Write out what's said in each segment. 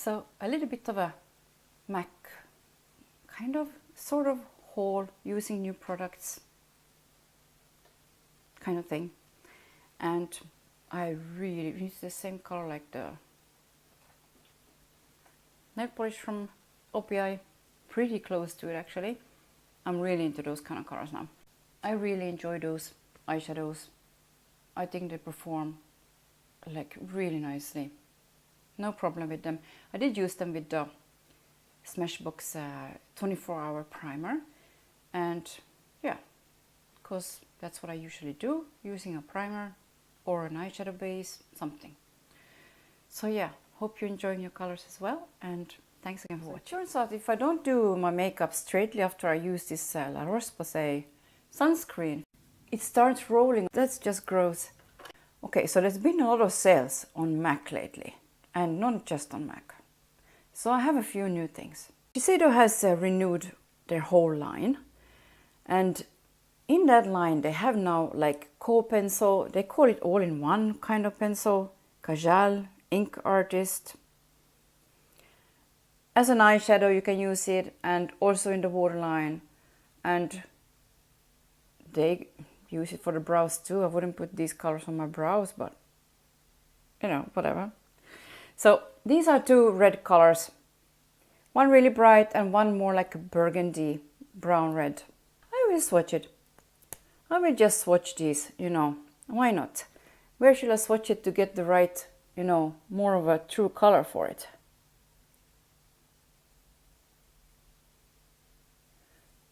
So a little bit of a MAC kind of sort of haul using new products kind of thing. And I really use the same color like the nail polish from OPI, pretty close to it actually. I'm really into those kind of colors now. I really enjoy those eyeshadows. I think they perform like really nicely. No problem with them. I did use them with the Smashbox 24-hour primer, and yeah, because that's what I usually do, using a primer or an eyeshadow base, something. So yeah, hope you're enjoying your colors as well, and thanks again for watching. It turns out if I don't do my makeup straightly after I use this La Roche-Posay sunscreen, it starts rolling. That's just gross. Okay, so there's been a lot of sales on MAC lately, and not just on MAC. So I have a few new things. Shiseido has renewed their whole line, and in that line they have now like Koh pencil, they call it all-in-one kind of pencil, Kajal, Ink Artist. As an eyeshadow you can use it, and also in the waterline, and they use it for the brows too. I wouldn't put these colors on my brows, but you know, whatever. So these are two red colors, one really bright and one more like a burgundy brown red. I will swatch it. I will just swatch these, you know, why not? Where should I swatch it to get the right, you know, more of a true color for it?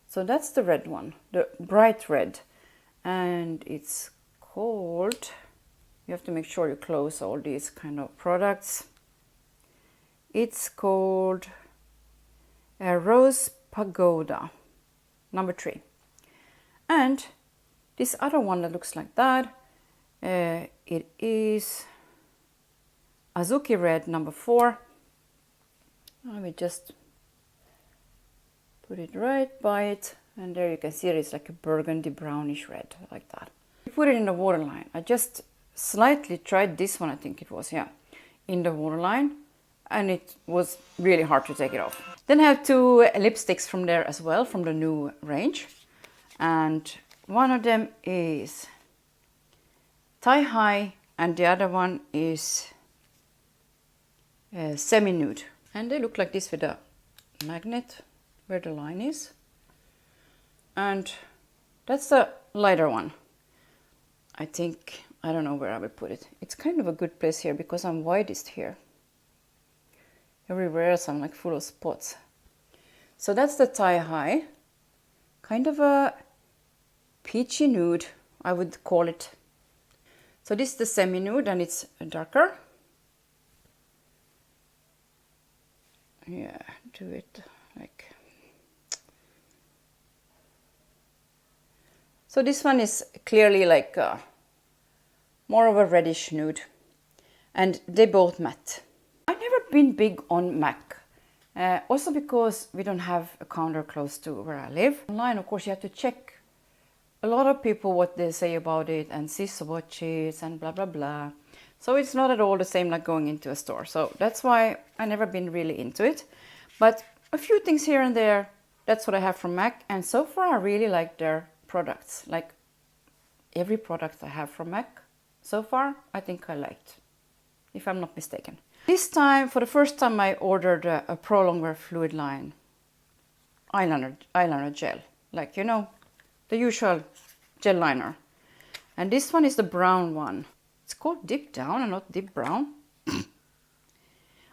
So that's the red one, the bright red, and it's called, you have to make sure you close all these kind of products. It's called Rose Pagoda, number 3. And this other one that looks like that, it is Azuki Red, number 4. I will just put it right by it, and there you can see it's like a burgundy brownish red, like that. You put it in the waterline. I just slightly tried this one, I think it was, yeah, in the waterline, and it was really hard to take it off. Then I have 2 lipsticks from there as well, from the new range, and one of them is Thigh High and the other one is Semi-Nude, and they look like this with a magnet where the line is, and that's the lighter one. I think, I don't know where I will put it. It's kind of a good place here because I'm widest here. Everywhere else I'm like full of spots. So that's the Thigh High, kind of a peachy nude, I would call it. So this is the Semi-Nude, and it's darker. Yeah, do it like. So this one is clearly like more of a reddish nude, and they both matte. I've never been big on MAC, also because we don't have a counter close to where I live. Online, of course, you have to check a lot of people what they say about it and see swatches and blah blah blah. So it's not at all the same like going into a store. So that's why I've never been really into it. But a few things here and there, that's what I have from MAC, and so far I really like their products. Like every product I have from MAC so far, I think I liked, if I'm not mistaken. This time, for the first time, I ordered a Pro Longwear Fluid Line eyeliner gel, like, you know, the usual gel liner. And this one is the brown one. It's called Dip Down and not Dip Brown.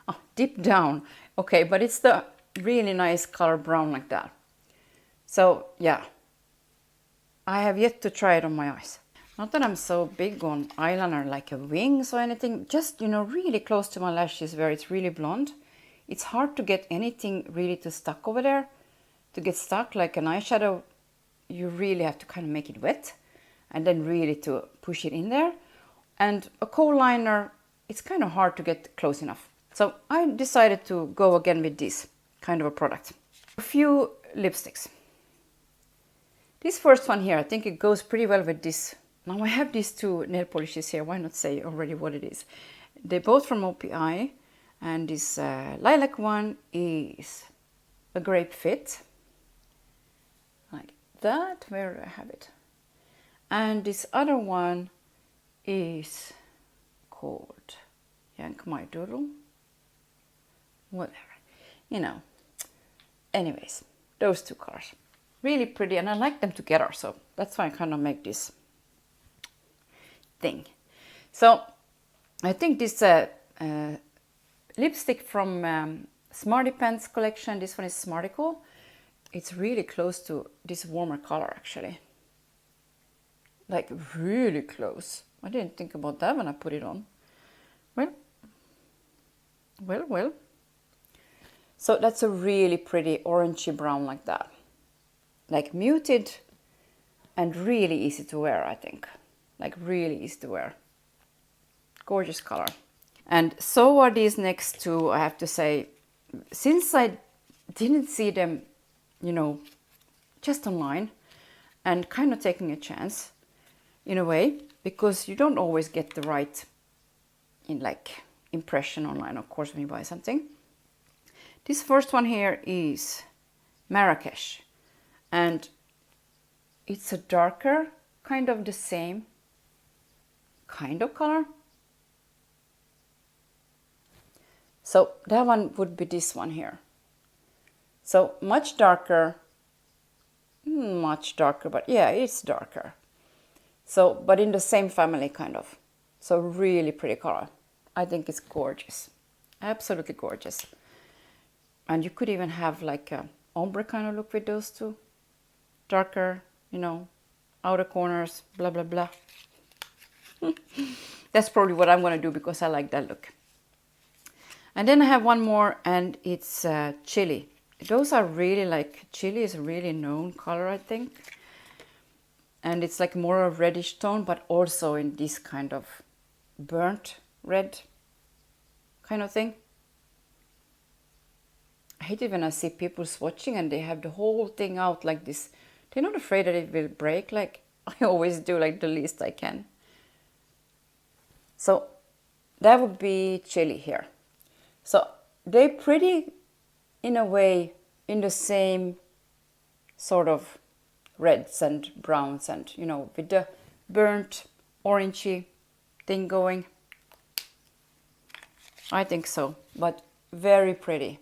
Oh, Dip Down. Okay, but it's the really nice color brown like that. So yeah, I have yet to try it on my eyes. Not that I'm so big on eyeliner like a wings or anything, just, you know, really close to my lashes where it's really blonde. It's hard to get anything really to stuck over there. To get stuck like an eyeshadow, you really have to kind of make it wet and then really to push it in there. And a kohl liner, it's kind of hard to get close enough. So I decided to go again with this kind of a product. A few lipsticks. This first one here, I think it goes pretty well with this. Now I have these 2 nail polishes here. Why not say already what it is? They're both from OPI, And this lilac one is a grape fit, like that. Where do I have it? And this other one is called Yank My Doodle, whatever, you know. Anyways, those two colors, really pretty, and I like them together, so that's why I kind of make this thing. So I think this lipstick from Smarty Pants collection, this one is Smarticle. It's really close to this warmer color actually. Like really close. I didn't think about that when I put it on. Well. So that's a really pretty orangey brown like that. Like muted and really easy to wear, I think. Like really easy to wear. Gorgeous color. And so are these next two, I have to say. Since I didn't see them, you know, just online, and kind of taking a chance in a way, because you don't always get the right impression online, of course, when you buy something. This first one here is Marrakesh, and it's a darker, kind of the same kind of color. So that one would be this one here. So much darker, but yeah, it's darker. So, but in the same family kind of. So really pretty color. I think it's gorgeous. Absolutely gorgeous. And you could even have like a ombre kind of look with those two. Darker, you know, outer corners, blah, blah, blah. That's probably what I'm going to do because I like that look. And then I have one more, and it's chili. Those are really like, chili is a really known color, I think. And it's like more a reddish tone, but also in this kind of burnt red kind of thing. I hate it when I see people swatching and they have the whole thing out like this. They're not afraid that it will break, like I always do, like the least I can. So that would be chili here. So they're pretty, in a way, in the same sort of reds and browns and, you know, with the burnt orangey thing going. I think so, but very pretty.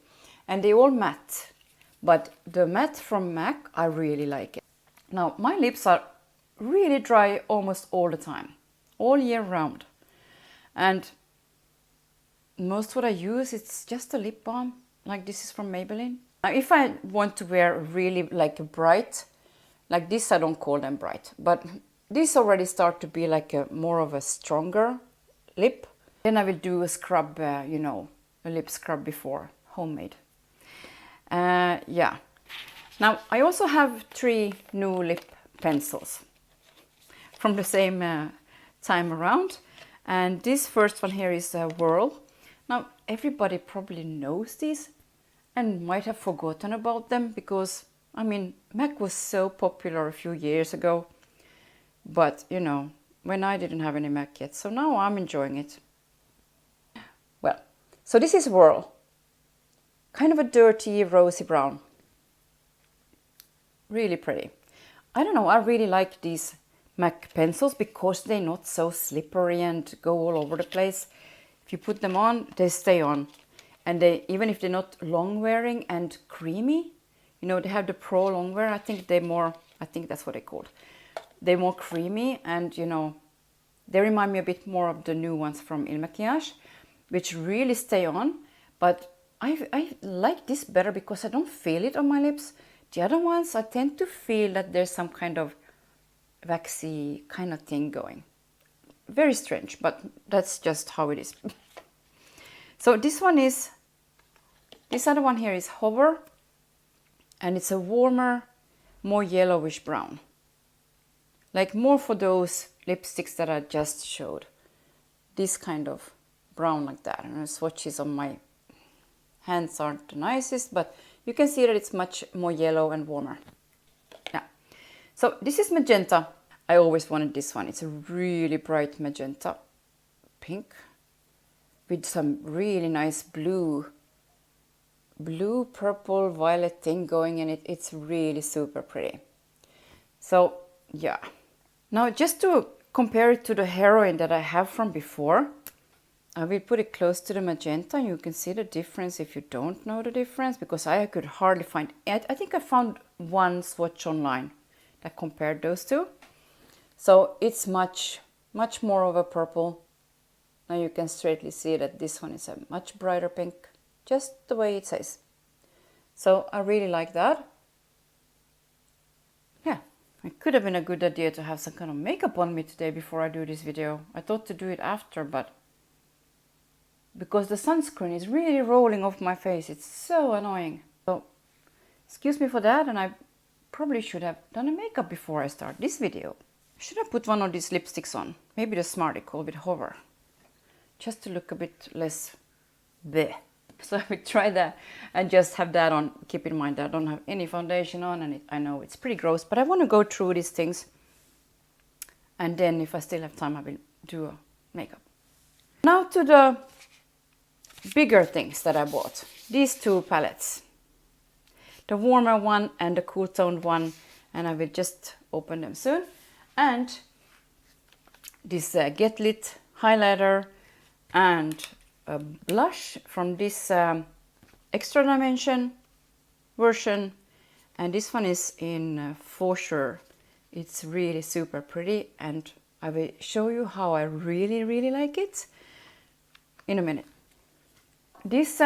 And they all matte, but the matte from MAC, I really like it. Now, my lips are really dry almost all the time, all year round. And most what I use, it's just a lip balm, like this is from Maybelline. Now, if I want to wear really like a bright, like this, I don't call them bright, but this already start to be like a more of a stronger lip. Then I will do a scrub, you know, a lip scrub before, homemade. Yeah. Now, I also have 3 new lip pencils from the same time around. And this first one here is Whirl. Now, everybody probably knows these and might have forgotten about them because, I mean, MAC was so popular a few years ago. But, you know, when I didn't have any MAC yet. So now I'm enjoying it. Well, so this is Whirl. Kind of a dirty rosy brown. Really pretty. I don't know, I really like these MAC pencils because they're not so slippery and go all over the place. If you put them on, they stay on. And they, even if they're not long wearing and creamy, you know, they have the Pro long wear. I think they're more, I think that's what they're called. They're more creamy and, you know, they remind me a bit more of the new ones from Il Maquillage, which really stay on. But I like this better because I don't feel it on my lips. The other ones, I tend to feel that there's some kind of waxy kind of thing going. Very strange, but that's just how it is. So this one is, this other one here is Hover, and it's a warmer, more yellowish brown. Like more for those lipsticks that I just showed. This kind of brown like that. And the swatches on my hands aren't the nicest, but you can see that it's much more yellow and warmer. Yeah. So this is magenta. I always wanted this one. It's a really bright magenta pink. with some really nice blue, purple, violet thing going in it. It's really super pretty. So yeah. Now just to compare it to the heroine that I have from before, I will put it close to the magenta. You can see the difference if you don't know the difference, because I could hardly find it. I think I found one swatch online that compared those two. So it's much more of a purple. Now you can straightly see that this one is a much brighter pink, just the way it says. So I really like that. Yeah, it could have been a good idea to have some kind of makeup on me today before I do this video. I thought to do it after, but because the sunscreen is really rolling off my face, it's so annoying. So excuse me for that, and I probably should have done a makeup before I start this video. Should I put one of these lipsticks on? Maybe the Smarty called with Hover, just to look a bit less bleh. So I would try that and just have that on. Keep in mind that I don't have any foundation on, and I know it's pretty gross, but I want to go through these things, and then if I still have time I will do a makeup. Now to the bigger things that I bought. These two palettes, the warmer one and the cool toned one, and I will just open them soon. And this Get Lit highlighter and a blush from this extra dimension version, and this one is in For Sure. It's really super pretty, and I will show you how I really like it in a minute. This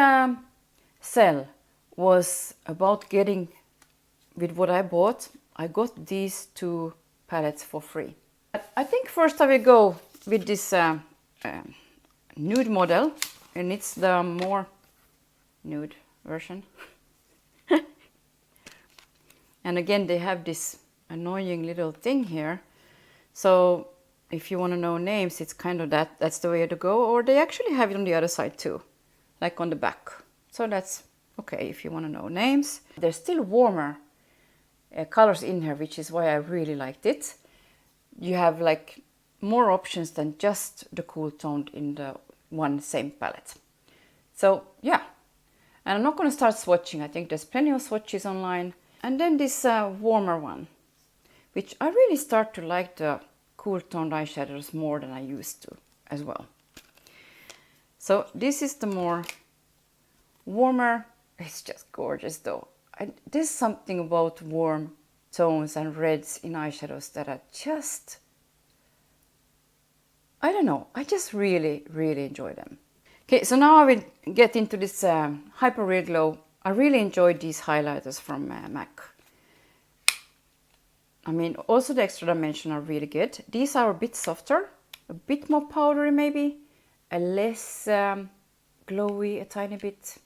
sale was about getting, with what I bought, I got these two palettes for free. I think first I will go with this nude model, and it's the more nude version. And again, they have this annoying little thing here. So if you want to know names, it's kind of that's the way to go. Or they actually have it on the other side too, like on the back. So that's okay if you want to know names. There's still warmer colors in here, which is why I really liked it. You have like more options than just the cool toned in the one same palette. So yeah, and I'm not going to start swatching. I think there's plenty of swatches online. And then this warmer one, which I really start to like the cool toned eyeshadows more than I used to as well. So this is the more warmer. It's just gorgeous though. There's something about warm tones and reds in eyeshadows that are just, I don't know, I just really enjoy them. Okay, so now I will get into this Hyper Real Glow. I really enjoyed these highlighters from MAC. I mean, also the extra dimension are really good. These are a bit softer, a bit more powdery maybe, a less glowy, a tiny bit.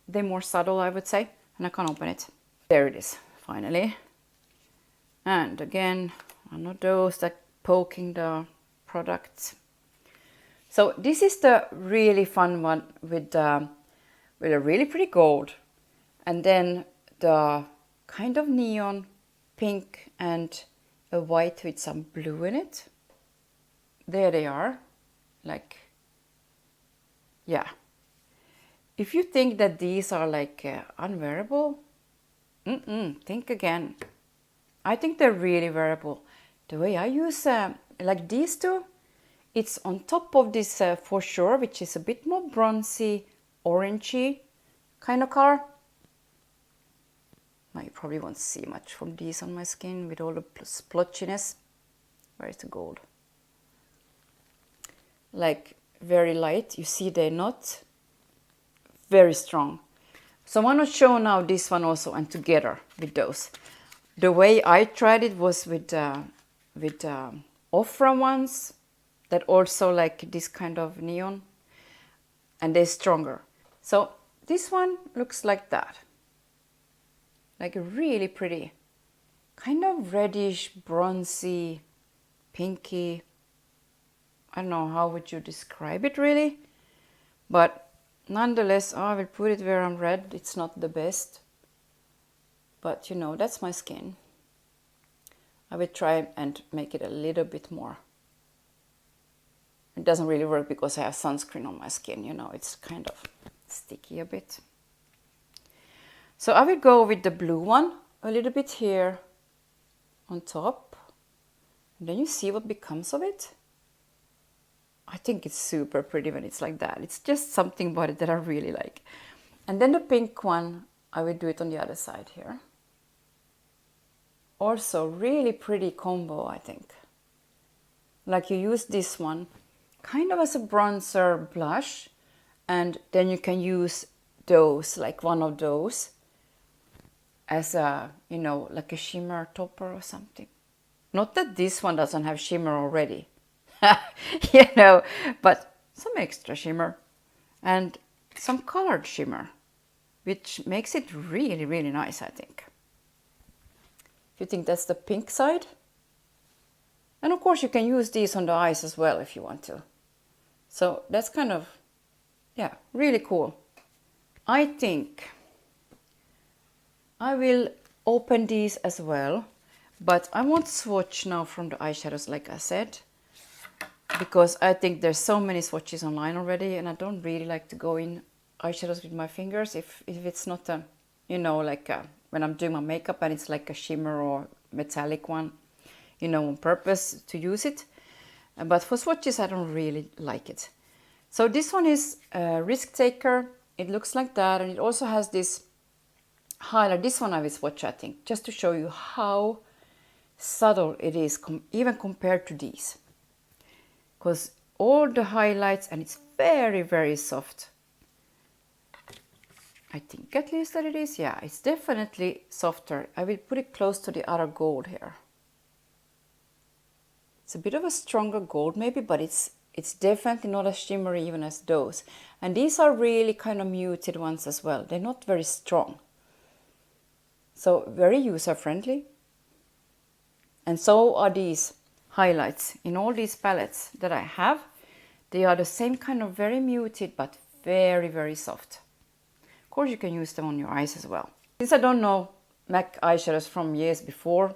They're more subtle, I would say. And I can't open it. There it is, finally. And again, one of those that poking the product. So this is the really fun one with a really pretty gold, and then the kind of neon pink and a white with some blue in it. There they are, like, yeah. If you think that these are like unwearable, think again. I think they're really wearable. The way I use like these two, it's on top of this For Sure, which is a bit more bronzy, orangey kind of color. Now you probably won't see much from these on my skin with all the splotchiness. Where is the gold? Like very light. You see they're not very strong. So I'm going to show now this one also, and together with those. The way I tried it was with Ofra ones that also like this kind of neon, and they're stronger. So this one looks like that, like a really pretty kind of reddish, bronzy, pinky. I don't know, how would you describe it really, but nonetheless, I will put it where I'm red. It's not the best, but you know, that's my skin. I will try and make it a little bit more It doesn't really work because I have sunscreen on my skin, you know, it's kind of sticky a bit. So I will go with the blue one a little bit here on top. And then you see what becomes of it. I think it's super pretty when it's like that. It's just something about it that I really like. And then the pink one, I will do it on the other side here. Also really pretty combo, I think. Like you use this one kind of as a bronzer blush, and then you can use those, like one of those, as a, you know, like a shimmer topper or something. Not that this one doesn't have shimmer already, you know, but some extra shimmer and some colored shimmer, which makes it really, really nice, I think. If you think that's the pink side. And of course you can use these on the eyes as well if you want to. So that's kind of, yeah, really cool. I think I will open these as well, but I won't swatch now from the eyeshadows like I said, because I think there's so many swatches online already and I don't really like to go in eyeshadows with my fingers if it's not a, you know, like when I'm doing my makeup and it's like a shimmer or metallic one, you know, on purpose to use it. But for swatches, I don't really like it. So this one is Risk Taker. It looks like that, and it also has this highlight. This one I will swatch, I think, just to show you how subtle it is, even compared to these. Because all the highlights, and it's very, very soft. I think at least that it is. Yeah, it's definitely softer. I will put it close to the other gold here. It's a bit of a stronger gold maybe, but it's definitely not as shimmery even as those. And these are really kind of muted ones as well. They're not very strong. So very user friendly. And so are these highlights in all these palettes that I have. They are the same kind of very muted but very, very soft. Of course you can use them on your eyes as well. Since I don't know MAC eyeshadows from years before,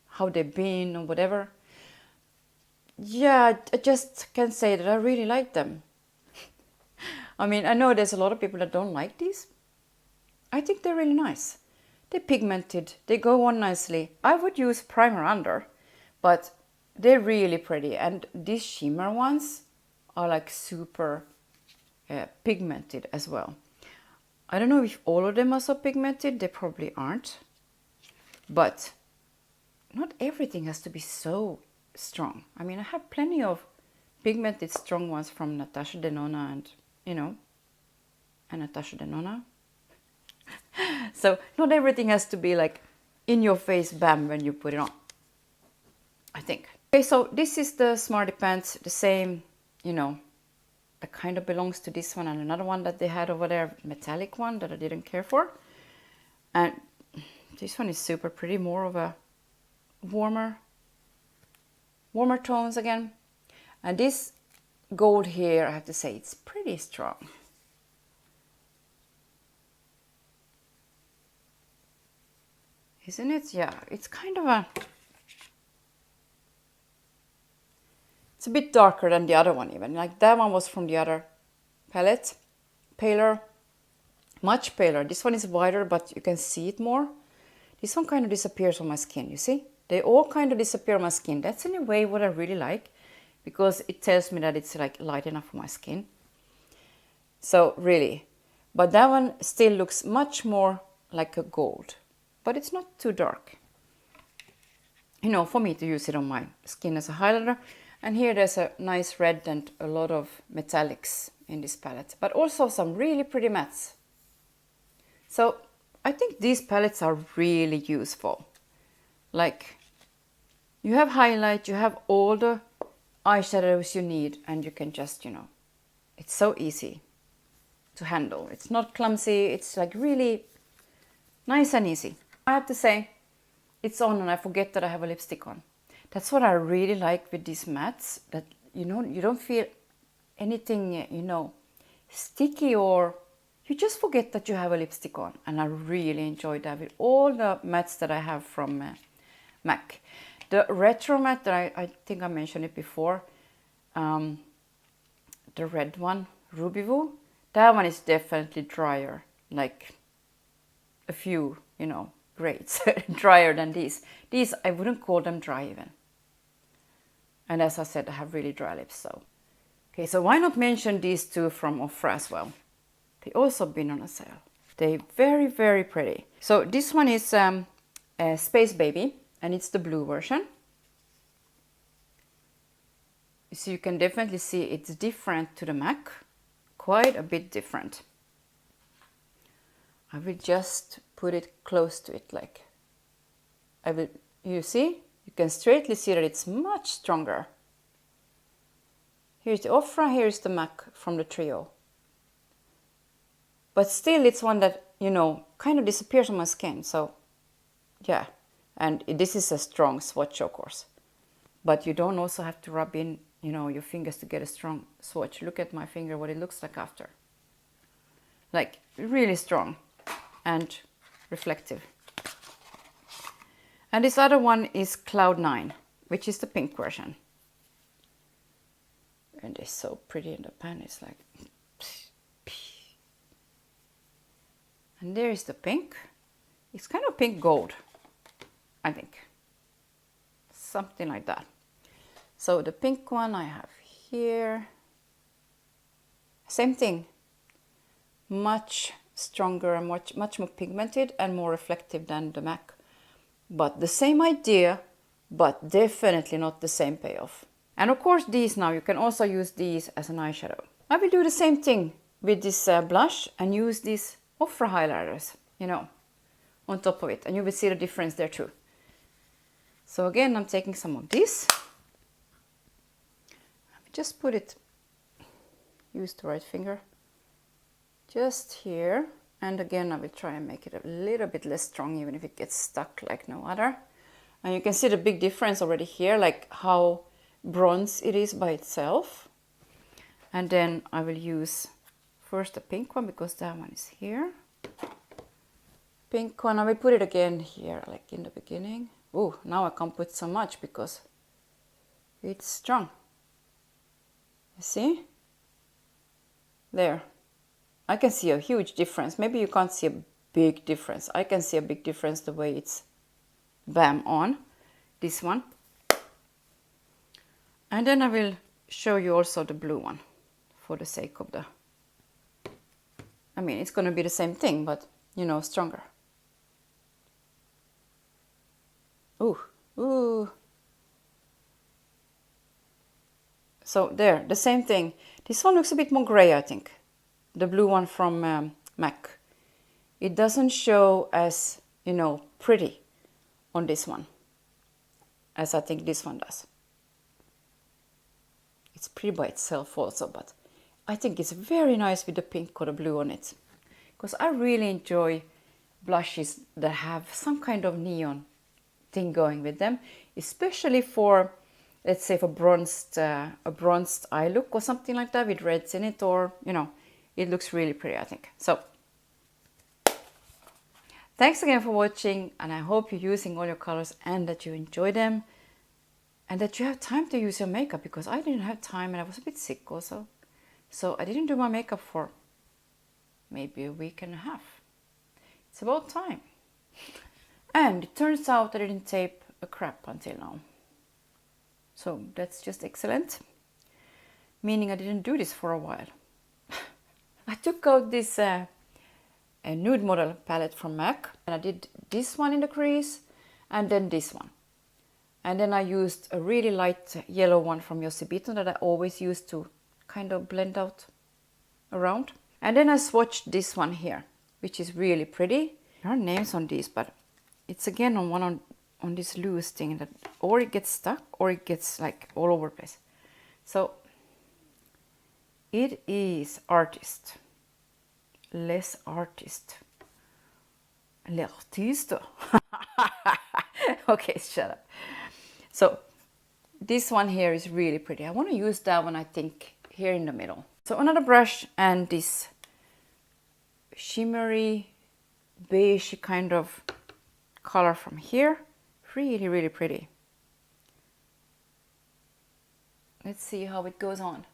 how they've been or whatever, yeah, I just can say that I really like them. I mean, I know there's a lot of people that don't like these. I think they're really nice. They're pigmented, they go on nicely. I would use primer under, but they're really pretty. And these shimmer ones are like super pigmented as well. I don't know if all of them are so pigmented, they probably aren't. But not everything has to be so strong. I mean, I have plenty of pigmented strong ones from Natasha Denona and, you know, and Natasha Denona. So not everything has to be like in your face, bam, when you put it on, I think. Okay, so this is the Smarty Pants, the same, you know, that kind of belongs to this one and another one that they had over there, metallic one that I didn't care for. And this one is super pretty, more of a warmer tones again. And this gold here, I have to say, it's pretty strong. Isn't it? Yeah, it's kind of a... It's a bit darker than the other one even. Like that one was from the other palette. Paler. Much paler. This one is wider, but you can see it more. This one kind of disappears on my skin, you see? They all kind of disappear on my skin. That's in a way what I really like, because it tells me that it's like light enough for my skin. So really. But that one still looks much more like a gold. But it's not too dark, you know, for me to use it on my skin as a highlighter. And here there's a nice red and a lot of metallics in this palette, but also some really pretty mattes. So I think these palettes are really useful. Like, you have highlight, you have all the eyeshadows you need, and you can just, you know, it's so easy to handle. It's not clumsy, it's like really nice and easy. I have to say, it's on and I forget that I have a lipstick on. That's what I really like with these mattes, that, you know, you don't feel anything, you know, sticky, or you just forget that you have a lipstick on. And I really enjoy that with all the mattes that I have from MAC. The retro matte that I think I mentioned it before, the red one, Ruby Woo. That one is definitely drier, like a few, you know, grades drier than these. These, I wouldn't call them dry even. And as I said, I have really dry lips, so. Okay, so why not mention these two from Ofra as well? They also been on a sale. They're very, very pretty. So this one is a Space Baby, and it's the blue version. So you can definitely see it's different to the MAC, quite a bit different. I will just put it close to it, like I will. You see, you can straightly see that it's much stronger. Here's the Ofra, here's the MAC from the trio. But still, it's one that, you know, kind of disappears on my skin. So, yeah, and this is a strong swatch, of course. But you don't also have to rub in, you know, your fingers to get a strong swatch. Look at my finger, what it looks like after. Like, really strong and reflective. And this other one is Cloud 9, which is the pink version. And it's so pretty in the pan, it's like... And there is the pink. It's kind of pink gold, I think. Something like that. So the pink one I have here. Same thing. Much stronger and much more pigmented and more reflective than the MAC. But the same idea, but definitely not the same payoff. And of course these now, you can also use these as an eyeshadow. I will do the same thing with this blush and use these Ofra highlighters, you know, on top of it. And you will see the difference there too. So again, I'm taking some of this. Just put it, use the right finger, just here. And again, I will try and make it a little bit less strong, even if it gets stuck like no other. And you can see the big difference already here, like how bronze it is by itself. And then I will use first the pink one, because that one is here. Pink one, I will put it again here, like in the beginning. Oh, now I can't put so much because it's strong. You see? There. I can see a huge difference. Maybe you can't see a big difference. I can see a big difference the way it's bam on. This one. And then I will show you also the blue one for the sake of the... I mean, it's going to be the same thing, but, you know, stronger. Ooh, ooh. So there, the same thing. This one looks a bit more gray, I think. The blue one from MAC. It doesn't show as, you know, pretty on this one, as I think this one does. It's pretty by itself also, but I think it's very nice with the pink or the blue on it. Because I really enjoy blushes that have some kind of neon thing going with them. Especially for, let's say, for a bronzed eye look or something like that with reds in it, or, you know, it looks really pretty, I think. So, thanks again for watching, and I hope you're using all your colors and that you enjoy them. And that you have time to use your makeup, because I didn't have time and I was a bit sick also. So I didn't do my makeup for maybe a week and a half. It's about time. And it turns out I didn't tape a crap until now. So that's just excellent. Meaning I didn't do this for a while. I took out this a nude model palette from MAC. And I did this one in the crease and then this one. And then I used a really light yellow one from Yossibito that I always use to kind of blend out around. And then I swatched this one here, which is really pretty. There are names on these, but it's again on one on this loose thing that or it gets stuck or it gets like all over the place. So it is Artist. Les Artistes. L'artiste. Okay, shut up. So this one here is really pretty. I want to use that one, I think, here in the middle. So another brush and this shimmery beige kind of color from here. Really, really pretty. Let's see how it goes on.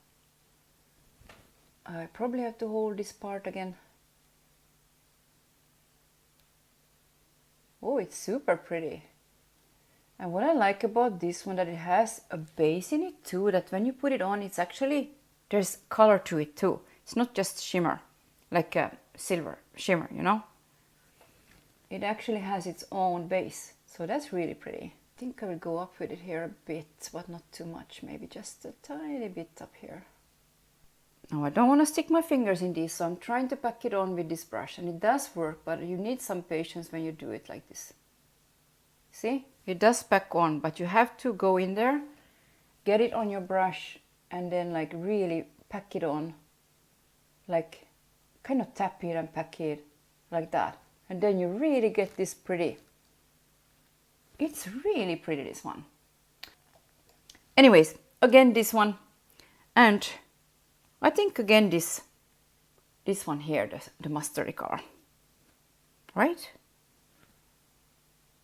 I probably have to hold this part again. Oh, it's super pretty. And what I like about this one, that it has a base in it too, that when you put it on, it's actually, there's color to it too. It's not just shimmer, like a silver shimmer, you know? It actually has its own base, so that's really pretty. I think I will go up with it here a bit, but not too much, maybe just a tiny bit up here. Now I don't want to stick my fingers in this, so I'm trying to pack it on with this brush, and it does work, but you need some patience when you do it like this. See, it does pack on, but you have to go in there, get it on your brush, and then like really pack it on, like kind of tap it and pack it like that, and then you really get this pretty. It's really pretty, this one. Anyways, again this one, and I think again this one here, the mustardy color, right?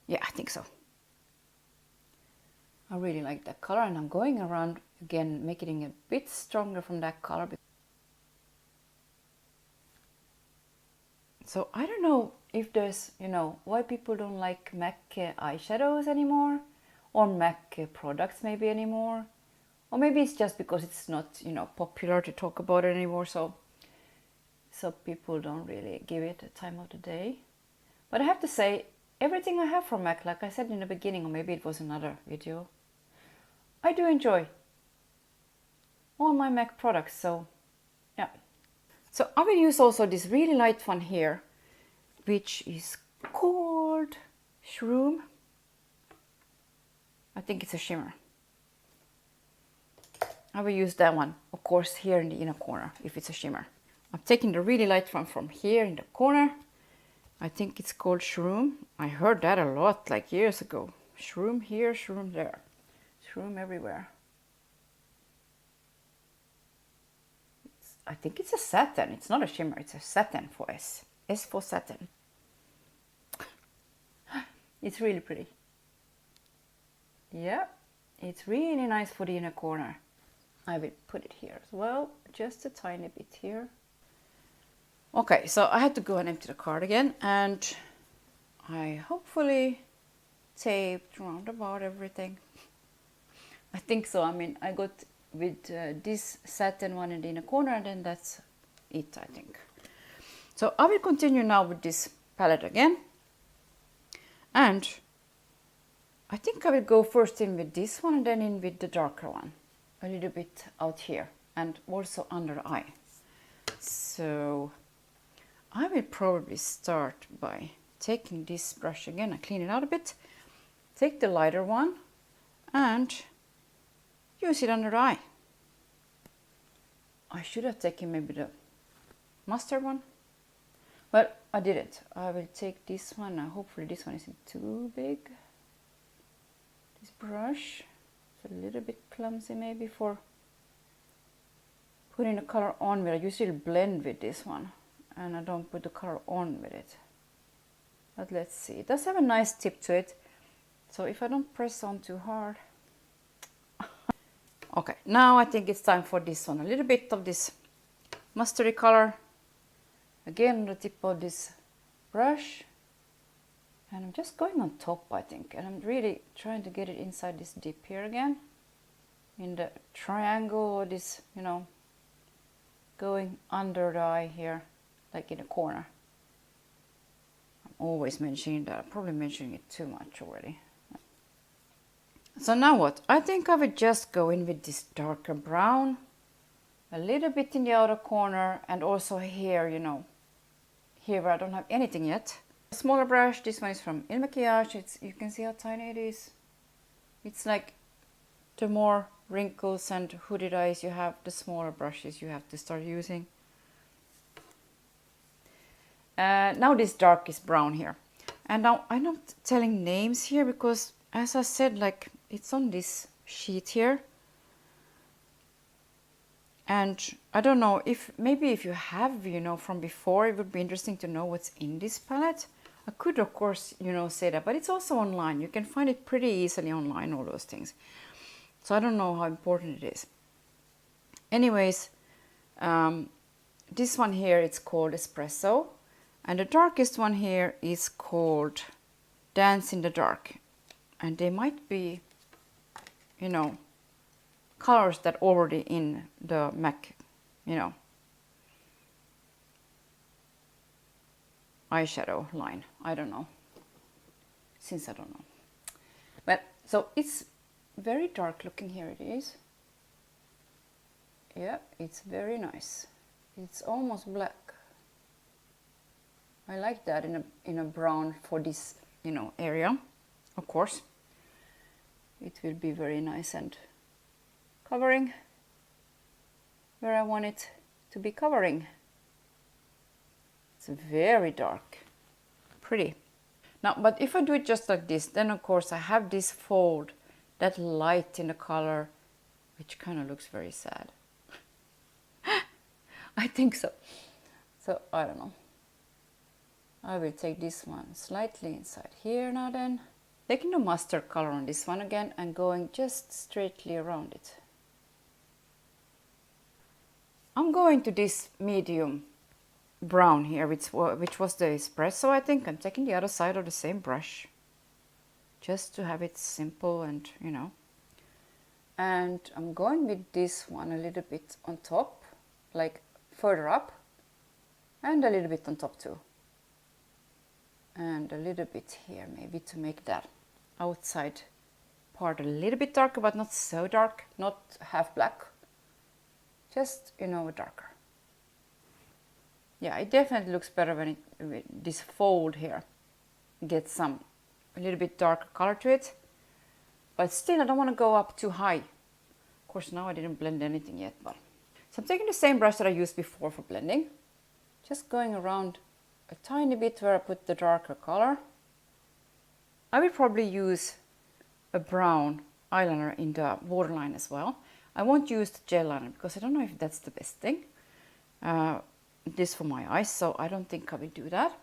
Yeah, I think so. I really like that color, and I'm going around again, making it a bit stronger from that color. So I don't know if there's, you know, why people don't like MAC eyeshadows anymore, or MAC products maybe anymore. Or maybe it's just because it's not, you know, popular to talk about it anymore, so people don't really give it the time of the day. But I have to say, everything I have from MAC, like I said in the beginning, or maybe it was another video, I do enjoy all my MAC products, so yeah. So I will use also this really light one here, which is called Shroom. I think it's a shimmer. I will use that one, of course, here in the inner corner, if it's a shimmer. I'm taking the really light one from here in the corner. I think it's called Shroom. I heard that a lot, like years ago. Shroom here, shroom there. Shroom everywhere. I think it's a satin. It's not a shimmer, it's a satin for S. S for satin. It's really pretty. Yeah, it's really nice for the inner corner. I will put it here as well, just a tiny bit here. Okay, so I had to go and empty the card again, and I hopefully taped round about everything. I think so. I mean, I got with this satin one in the inner corner, and then that's it, I think. So I will continue now with this palette again, and I think I will go first in with this one and then in with the darker one, a little bit out here and also under the eye. So I will probably start by taking this brush again and clean it out a bit, take the lighter one and use it under the eye. I should have taken maybe the mustard one, but I didn't. I will take this one. Hopefully this one isn't too big. This brush is a little bit clumsy maybe for putting the color on with. I usually blend with this one and I don't put the color on with it. But let's see. It does have a nice tip to it. So if I don't press on too hard. Okay, now I think it's time for this one. A little bit of this mustardy color. Again, on the tip of this brush. And I'm just going on top, I think. And I'm really trying to get it inside this dip here again. In the triangle, or this, you know, going under the eye here, like in the corner. I'm always mentioning that. I'm probably mentioning it too much already. So now what? I think I would just go in with this darker brown. A little bit in the outer corner and also here, you know, here where I don't have anything yet. A smaller brush, this one is from Il Makiage. You can see how tiny it is. It's like the more wrinkles and hooded eyes you have, the smaller brushes you have to start using. Now this darkest brown here. And now I'm not telling names here because, as I said, like it's on this sheet here. And I don't know if maybe if you have, you know, from before, it would be interesting to know what's in this palette. I could, of course, you know, say that, but it's also online. You can find it pretty easily online, all those things. So I don't know how important it is. Anyways, this one here, it's called Espresso, and the darkest one here is called Dance in the Dark. And they might be, you know, colors that already in the MAC, you know, eyeshadow line. I don't know, since I don't know. Well, so it's very dark looking. Here it is. Yeah, it's very nice. It's almost black. I like that in a brown for this, you know, area. Of course, it will be very nice and covering where I want it to be covering. It's very dark, pretty. Now, but if I do it just like this, then of course I have this fold, that light in the color, which kind of looks very sad. I think so. So I don't know. I will take this one slightly inside here now then. Taking the mustard color on this one again and going just straightly around it. I'm going to this medium brown here, which was the Espresso, I think. I'm taking the other side of the same brush, just to have it simple and, you know. And I'm going with this one a little bit on top, like further up, and a little bit on top too. And a little bit here, maybe, to make that outside part a little bit darker, but not so dark, not half black, just, you know, darker. Yeah, it definitely looks better when this fold here gets a little bit darker color to it. But still, I don't want to go up too high. Of course, now I didn't blend anything yet, but. So I'm taking the same brush that I used before for blending. Just going around a tiny bit where I put the darker color. I will probably use a brown eyeliner in the waterline as well. I won't use the gel liner because I don't know if that's the best thing. This for my eyes, so I don't think I will do that.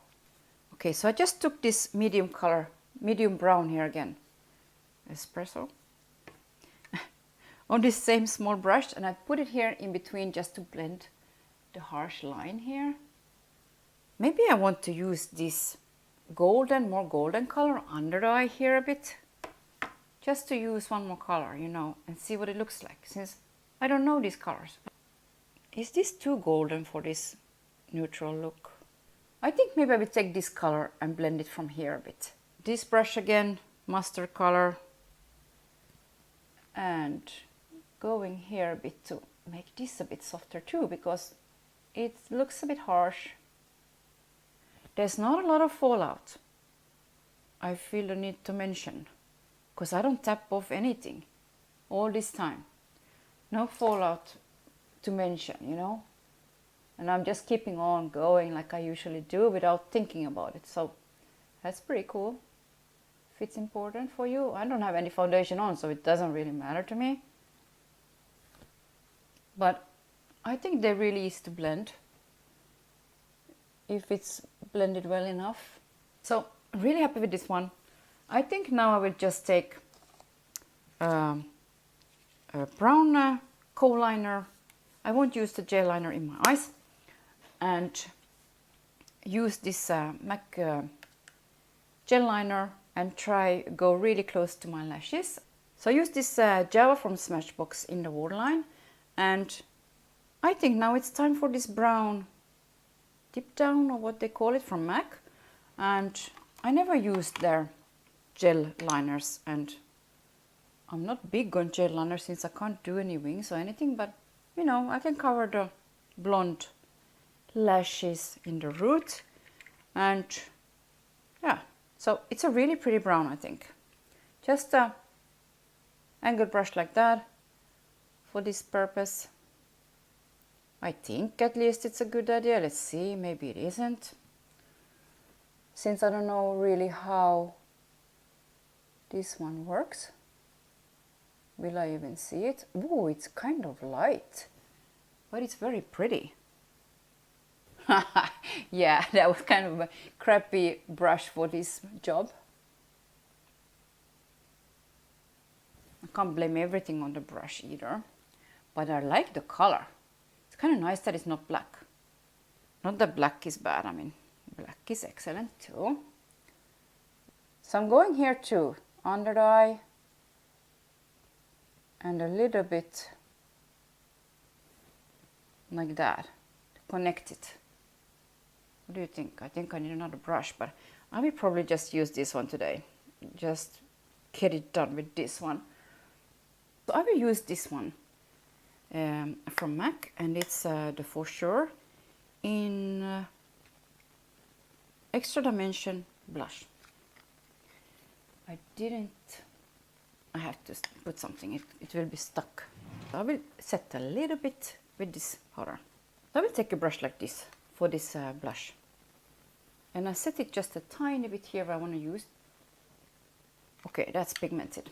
Okay, so I just took this medium color, medium brown here again, Espresso, on this same small brush, and I put it here in between just to blend the harsh line here. Maybe I want to use this golden, more golden color under the eye here a bit, just to use one more color, you know, and see what it looks like, since I don't know these colors. Is this too golden for this neutral look? I think maybe I will take this color and blend it from here a bit. This brush again, mustard color, and going here a bit to make this a bit softer too, because it looks a bit harsh. There's not a lot of fallout, I feel the need to mention, because I don't tap off anything all this time. No fallout to mention, you know. And I'm just keeping on going like I usually do without thinking about it. So that's pretty cool. If it's important for you. I don't have any foundation on, so it doesn't really matter to me. But I think they're really easy to blend if it's blended well enough. So I'm really happy with this one. I think now I will just take a brown kohl liner. I won't use the gel liner in my eyes, and use this MAC gel liner and go really close to my lashes. So I use this Java from Smashbox in the waterline, and I think now it's time for this brown dip down, or what they call it, from MAC. And I never used their gel liners, and I'm not big on gel liners since I can't do any wings or anything, but you know, I can cover the blonde lashes in the root. And yeah, so it's a really pretty brown, I think. Just a angled brush like that for this purpose. I think at least it's a good idea. Let's see, maybe it isn't, since I don't know really how this one works. Will I even see it? Ooh, it's kind of light, but it's very pretty. Yeah, that was kind of a crappy brush for this job. I can't blame everything on the brush either, but I like the color. It's kind of nice that it's not black. Not that black is bad, I mean, black is excellent too. So I'm going here too, under the eye and a little bit like that to connect it. What do you think? I think I need another brush, but I will probably just use this one today. Just get it done with this one. So I will use this one from MAC, and it's the For Sure in Extra Dimension Blush. I have to put something, it will be stuck. So I will set a little bit with this powder. So I will take a brush like this for this blush. And I set it just a tiny bit here where I want to use. Okay, that's pigmented.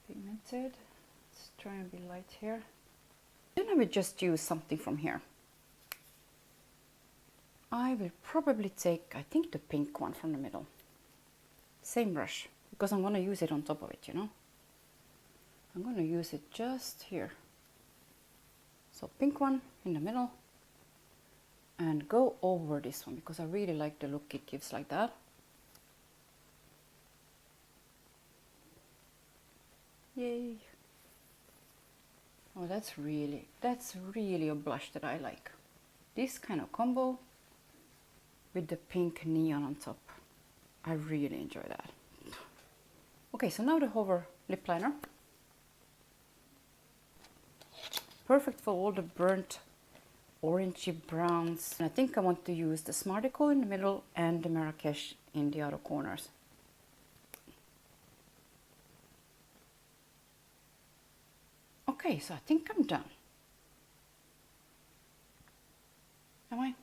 Pigmented. Let's try and be light here. Then I will just use something from here. I will probably take, I think, the pink one from the middle. Same brush, because I'm going to use it on top of it, you know. I'm going to use it just here. So pink one in the middle. And go over this one, because I really like the look it gives like that. Yay. Oh, that's really a blush that I like. This kind of combo with the pink neon on top. I really enjoy that. Okay, so now the hover lip liner. Perfect for all the burnt orangey browns. And I think I want to use the Smarticle in the middle and the Marrakesh in the outer corners. Okay, so I think I'm done. Am I?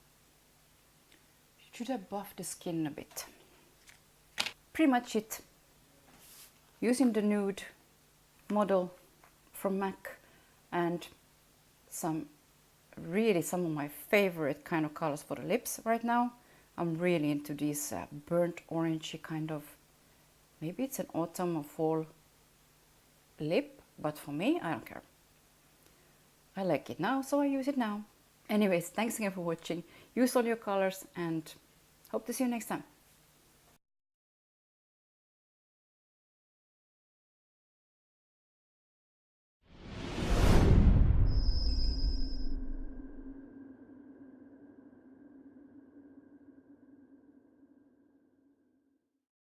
Should I buff the skin a bit? Pretty much it. Using the Nude model from MAC and some of my favorite kind of colors for the lips right now. I'm really into these burnt orangey kind of, maybe it's an autumn or fall lip, but for me, I don't care. I like it now, so I use it now. Anyways, thanks again for watching. Use all your colors and hope to see you next time.